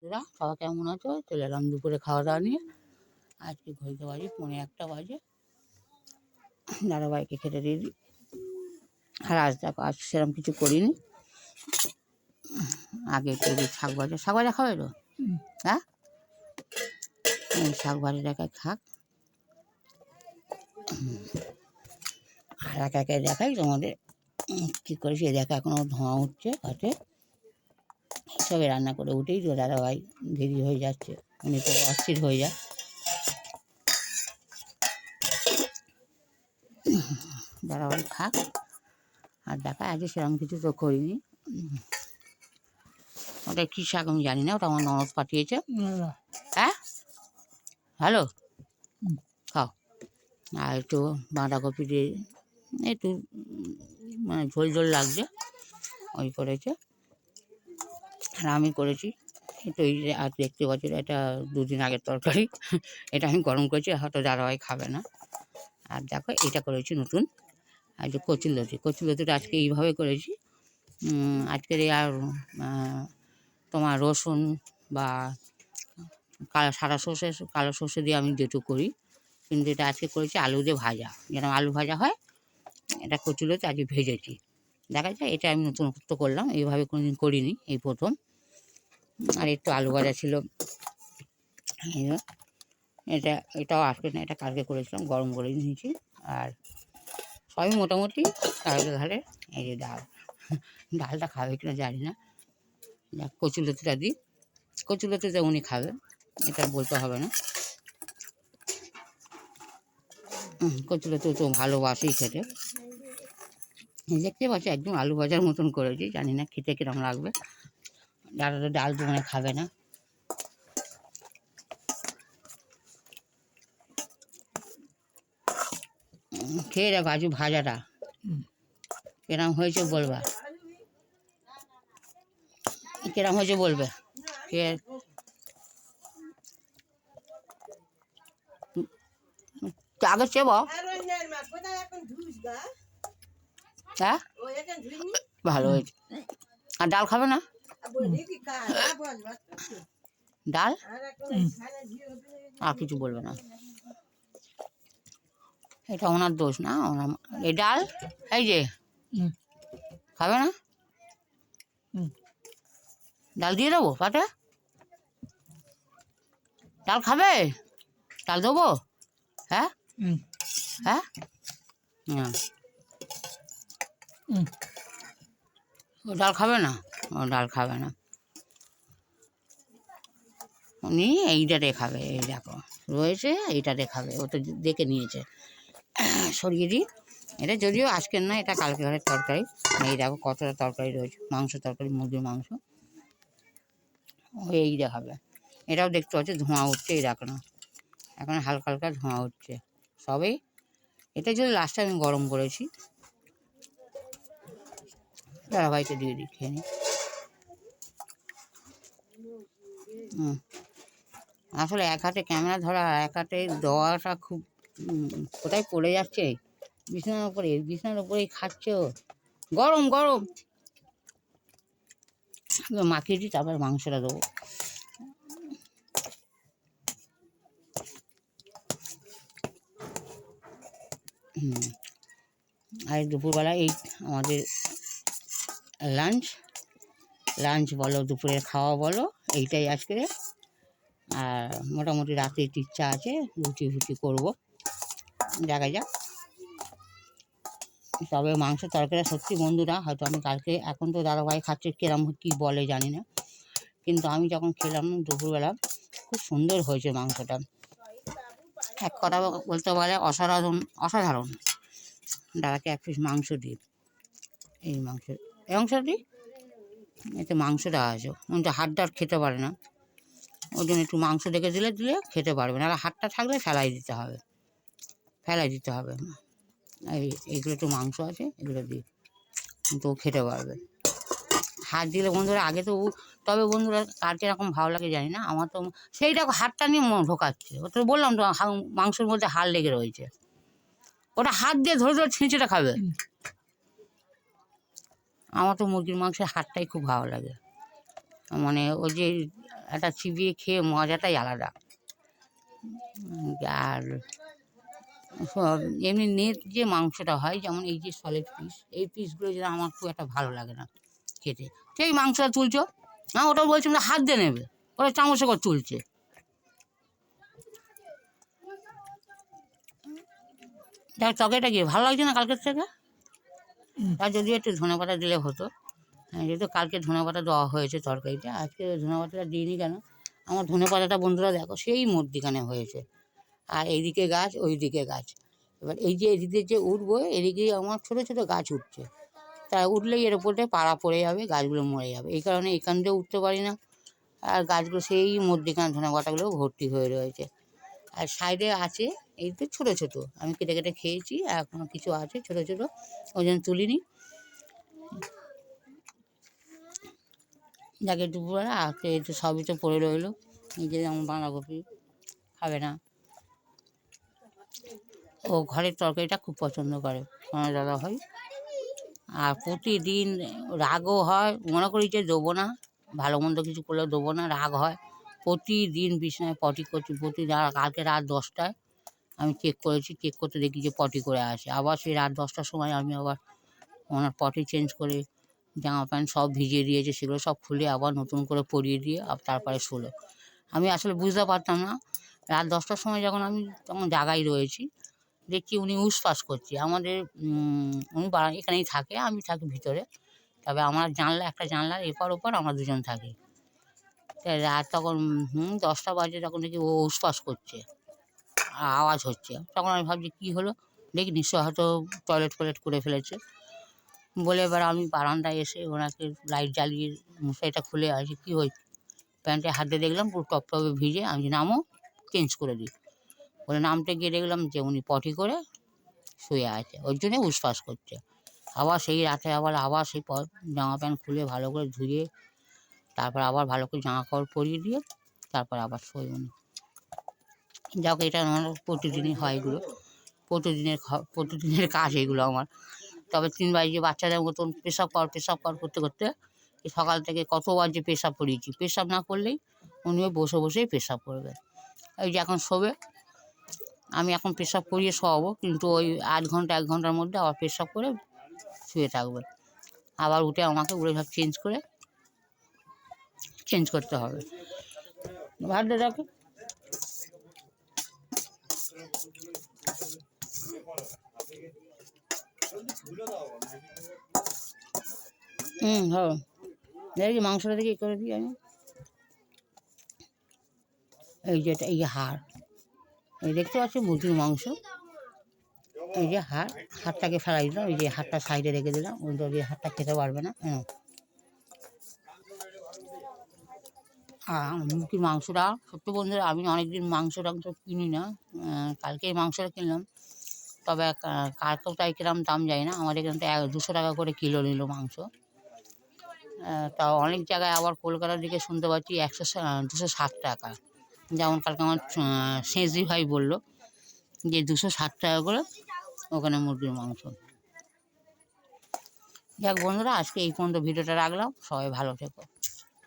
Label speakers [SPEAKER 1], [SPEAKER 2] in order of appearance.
[SPEAKER 1] এরা সবাই কেমন আছো? চলে এলাম দুপুরে খাওয়া দাওয়া নিয়ে। আজকে ঘড়িতে বাজে 1:45 বাজে। দাদাভাইকে খেতে দিয়ে দিই। আর আজ দেখো আজ সেরকম কিছু করিনি। আগে তৈরি শাক ভাজা খাবে তো? হ্যাঁ, শাক ভাজাটাকে খাক। আর একা একা দেখাই তোমাদের কী করেছি। দেখা এখনও ধোঁয়া উঠছে হাতে। সবে রান্না করে উঠেই তো দাদাভাই দেরি হয়ে যাচ্ছে, উনি তো অস্থির হয়ে যায়। দাদাভাই খাক। আর দেখা আজকে সেরকম কিছু তো করিনি। ওটা কী শাক আমি জানি না, ওটা আমার ননদ পাঠিয়েছে। হ্যাঁ, হ্যালো, খাও। আর একটু বাঁধাকপি দিয়ে একটু মানে ঝোল ঝোল লাগছে, ওই করেছে। আর আমি করেছি তো এই যে আর দেখতে পাচ্ছি এটা 2 দিন আগের তরকারি। এটা আমি গরম করেছি, হয়তো দাদাভাই খাবে না। আর দেখো এটা করেছি নতুন, আর যে কচুরলতিটা আজকে এইভাবে করেছি। আজকের আর তোমার রসুন বা সাদা সর্ষে কালো সর্ষে দিয়ে আমি যেটুকু করি, কিন্তু এটা আজকে করেছি আলু দিয়ে ভাজা, যেরকম আলু ভাজা হয়। এটা কচুরলতি আজকে ভেজেছি। দেখা যায় এটা আমি নতুনত্ব করলাম, এইভাবে কোনোদিন করিনি, এই প্রথম। আর একটু আলু ভাজা ছিল। এটাও আজকে না, এটা কালকে করেছিলাম, গরম করে নিয়েছি। আর সবই মোটামুটি কালকে ঘালে। এই যে ডালটা খাবে কিনা জানি না। কচুরলতিটা দিই, কচুরলতিটা উনি খাবে, এটা বলতে হবে না। কচুরলতি তো ভালোবাসেই খেতে। দেখতে পাচ্ছি একদম আলু ভাজার মতন করেছি, জানি না খেতে কিরকম লাগবে। দাদা তো ডাল তো মানে খাবে না। খেয়ে দেখো আজু ভাজাটা কিরম হয়েছে বলবা, কিরম হয়েছে বলবে। খেয়ে আগে চেব। হ্যাঁ, ভালো হয়েছে। আর ডাল খাবে না? ডাল আর কিছু বলবে না, এটা ওনার দোষ না। ওনার এই ডাল এই যে খাবে না, ডাল দিয়ে দেবো পাতে। ডাল খাবে? ডাল দেবো? হ্যাঁ হ্যাঁ, ও ডাল খাবে না, ও ডাল খাবে না। উনি এইটাতে খাবে, এই দেখো রয়েছে এইটাতে খাবে, ও তো দেখে নিয়েছে। সরিয়ে দিই। এটা যদিও আজকের না, এটা কালকে ঘরের তরকারি। এই দেখো কতটা তরকারি রয়েছে, মাংস তরকারি, মুরগির মাংস। ও এই দেখাবে। এটাও দেখতে পাচ্ছি ধোঁয়া উঠছে, এই দেখো না, এখন হালকা হালকা ধোঁয়া উঠছে সবেই। এটা যদি লাস্টে আমি গরম করেছি। দাদাভাইকে দিয়ে দিই, খেয়ে নিই। আসলে এক হাতে ক্যামেরা ধরা আর এক হাতে দেওয়াটা খুব কোথায় পড়ে যাচ্ছে, বিছানার উপরেই খাচ্ছে ও। গরম গরম মাখিয়ে দিই, তারপর মাংসটা দেবো। আর দুপুরবেলা এই আমাদের লাঞ্চ বলো, দুপুরের খাওয়া বলো, এইটাই আজকে। আর মোটামুটি রাতে একটু ইচ্ছা আছে রুটি ফুটি করবো, দেখা যাক। তবে মাংস তরকারি সত্যি বন্ধুরা, হয়তো আমি কালকে, এখন তো দাদাভাই খাচ্ছে, কিরম কী বলে জানি না, কিন্তু আমি যখন খেলাম দুপুরবেলা খুব সুন্দর হয়েছে মাংসটা। এক কথা বলতে বলে অসাধারণ। দাদাকে 1 পিস মাংস দিই, এই মাংসটা দিই, এতে মাংসটা আছে। উনি তো হাড়টা খেতে পারে না, ওই জন্য একটু মাংস দিলে খেতে পারবে না। আর হাড়টা থাকলে ফেলাই দিতে হবে। এইগুলো একটু মাংস আছে, এগুলো দিই, কিন্তু ও খেতে পারবে। হাড় দিলে বন্ধুরা আগে তো তবে বন্ধুরা কার কিরকম ভালো লাগে জানি না, আমার তো সেইটা হাড়টা নিয়ে ঢোকাচ্ছে। ও তো বললাম তো মাংসের মধ্যে হাড় লেগে রয়েছে, ওটা হাত দিয়ে ধরে ছিঁচেটা খাবে। আমার তো মুরগির মাংসের হাড়টাই খুব ভালো লাগে। মানে ওই যে একটা চিবিয়ে খেয়ে মজাটাই আলাদা। আর এমনি নেট যে মাংসটা হয়, যেমন এই যে সলিড পিস, এই পিসগুলো যেন আমার খুব একটা ভালো লাগে না খেতে। সেই মাংসটা তুলছো, হ্যাঁ ওটা বলছি না হাত দিয়ে নেবে, ওটা চামচে করে তুলছে। দেখ তরকারিটা কি ভালো লাগছে না কালকের থেকে? আর যদি একটু ধনেপাতা দিলে হতো। হ্যাঁ, যেহেতু কালকে ধনেপাতা দেওয়া হয়েছে তরকারিতে, আজকে ধনেপাতাটা দিইনি কেন? আমার ধনেপাতাটা বন্ধুরা দেখো সেই মধ্যিখানে হয়েছে, আর এইদিকে গাছ ওইদিকে গাছ। এবার এই যে এদিকে যে উঠবো, এদিকেই আমার ছোটো ছোটো গাছ উঠছে, তা উঠলেই এর উপরে পাড়া পড়ে যাবে, গাছগুলো মরে যাবে। এই কারণে এখান দিয়েও উঠতে পারি না, আর গাছগুলো সেই মধ্যিখানে ধনেপাতাগুলো ভর্তি হয়ে রয়েছে। আর সাইডে আছে এই তো ছোটো ছোটো, আমি কেটে কেটে খেয়েছি, এখনও কিছু আছে ছোটো ছোটো, ওই জন্য তুলিনি। যাকে দুপুরবেলা আজকে এই তো সবই তো পড়ে রইলো। এই যে যেমন বাঁধাকপি খাবে না, ও ঘরের তরকারিটা খুব পছন্দ করে আমার দাদা হয়। আর প্রতিদিন রাগও হয়, মনে করি যে দেবো না, ভালো মন্দ কিছু করলেও দেবো না, রাগ হয়। প্রতিদিন বিছানায় পটি করছি, কালকে রাত 10টায় আমি চেক করেছি, চেক করতে দেখি যে পটি করে আসে। আবার সেই রাত 10টার সময় আমি আবার ওনার পটি চেঞ্জ করে জামা প্যান্ট সব ভিজিয়ে দিয়েছে, সেগুলো সব খুলে আবার নতুন করে পরিয়ে দিয়ে তারপরে শোলো। আমি আসলে বুঝতে পারতাম না, রাত 10টার সময় যখন আমি তখন জাগাই রয়েছি, দেখছি উনি উসপাস করছে। আমাদের উনি এখানেই থাকে, আমি থাকি ভিতরে, তবে আমার জানলা একটা জানলার এপার ওপার আমরা দুজন থাকি। তা রাত তখন 10টা বাজে, তখন দেখি ও উসপাস করছে, আওয়াজ হচ্ছে। তখন আমি ভাবছি কী হলো, দেখি নিশ্চয় হয়তো টয়লেট ফয়লেট করে ফেলেছে বলে। এবার আমি বারান্দায় এসে ওনাকে লাইট জ্বালিয়ে মশারিটা খুলে আসি, কী হয়েছে, প্যান্টে হাত দিয়ে দেখলাম পুরো টপটপে ভিজে। আমি নামও চেঞ্জ করে দিই বলে, নামতে গিয়ে দেখলাম যে উনি পটি করে শুয়ে আছে, ওই জন্যে উসপাস করছে। আবার সেই রাতে আবার সেই জামা প্যান্ট খুলে ভালো করে ধুয়ে তারপর আবার ভালো করে জামা কাপড় পরিয়ে দিয়ে তারপর আবার শোয় উনি। যাক, এটা আমার প্রতিদিনই হয়, এগুলো প্রতিদিনের কাজ এগুলো আমার। তবে 3বার যে বাচ্চাদের মতন পেশাব কর করতে করতে সকাল থেকে কতবার যে পেশাব করিয়েছি, পেশাব না করলেই উনিও বসে বসেই পেশাব করবে। এই যে এখন শোবে, আমি এখন পেশাব করিয়ে শোয়াবো, কিন্তু ওই 1 ঘন্টা 1 ঘন্টার মধ্যে আবার পেশাব করে শুয়ে থাকবে, আবার উঠে আমাকে সব চেঞ্জ করতে হবে। ভাত দে দেখো। হ্যাঁ, দেখি মাংসটা দেখি করে দিই আমি। এই যে এই যে হাড়, এই দেখতে পাচ্ছি মুরগির মাংস, এই যে হাড়টাকে ফেলাই দিলাম, এই যে হাড়টা সাইডে রেখে দিলাম, ওই হাড়টা খেতে পারবে না। আর মুরগির মাংসটা সত্যি বন্ধুরা, আমি অনেকদিন মাংস টাংস কিনি না, কালকে এই মাংসটা কিনলাম। তবে কার কোথায় কিরম দাম যায় না, আমাদের এখানে তো 200 টাকা করে কিলো নিল মাংস। তা অনেক জায়গায় আবার কলকাতার দিকে শুনতে পাচ্ছি 260 টাকা। যেমন কালকে আমার সেঁজি ভাই বললো যে 260 টাকা করে ওখানে মুরগির মাংস। যাক বন্ধুরা, আজকে এই পর্যন্ত ভিডিওটা রাখলাম, সবাই ভালো থেকো।